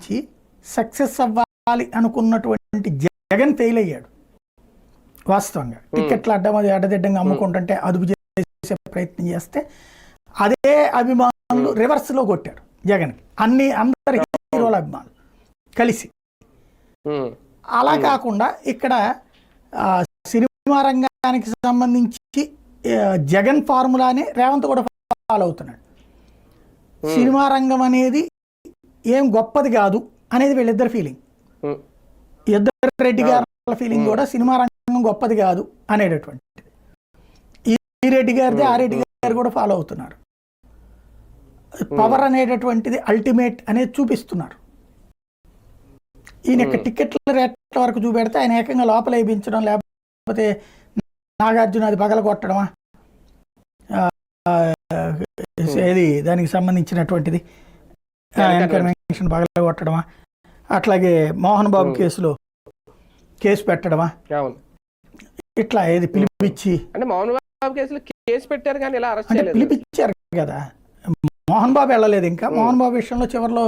సంబంధించి సక్సెస్ అవ్వాలి అనుకున్నటువంటి జగన్ ఫెయిల్ అయ్యాడు వాస్తవంగా. టికెట్లు అడ్డదిడ్డంగా అమ్ముకుంటుంటే అదుపు చేసే ప్రయత్నం చేస్తే అదే అభిమానులు రివర్స్లో కొట్టారు జగన్కి, అందరి హీరోల అభిమానులు కలిసి. అలా కాకుండా ఇక్కడ సినిమా రంగానికి సంబంధించి జగన్ ఫార్ములానే రేవంత్ కూడా ఫాలో అవుతున్నాడు. సినిమా రంగం అనేది ఏం గొప్పది కాదు అనేది వీళ్ళిద్దరు ఫీలింగ్. ఇద్దరు రెడ్డి గారి ఫీలింగ్ కూడా సినిమా రంగం గొప్పది కాదు అనేటటువంటి. ఈ రెడ్డి గారిది ఆ రెడ్డి గారు కూడా ఫాలో అవుతున్నారు. పవర్ అనేటటువంటిది అల్టిమేట్ అనేది చూపిస్తున్నారు. ఈయన టికెట్ల రేట్ల వరకు చూపెడితే ఆయన ఏకంగా లోపల వేయించడం, లేకపోతే నాగార్జున అది పగల కొట్టడమా, ఏది దానికి సంబంధించినటువంటిది ఇన్ఫర్మేషన్ పగల కొట్టడమా, అట్లాగే మోహన్ బాబు కేసులో కేసు పెట్టడమా, ఇట్లా ఏది పిలిపించి పిలిపించారు కదా. మోహన్ బాబు వెళ్ళలేదు ఇంకా. మోహన్ బాబు విషయంలో చివరిలో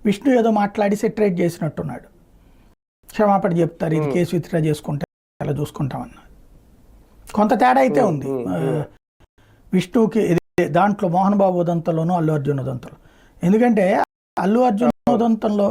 విష్ణు ఏదో మాట్లాడి సెటరేట్ చేసినట్టున్నాడు. క్షమాపణ చెప్తారు, ఇది కేసు విత్డ్రా చేసుకుంటే అలా చూసుకుంటామన్నా. కొంత తేడా అయితే ఉంది విష్ణుకి దాంట్లో, మోహన్ బాబు ఉదంతంలోనూ అల్లు అర్జున్ ఉదంతంలో. ఎందుకంటే అల్లు అర్జున్ ఉదంతంలో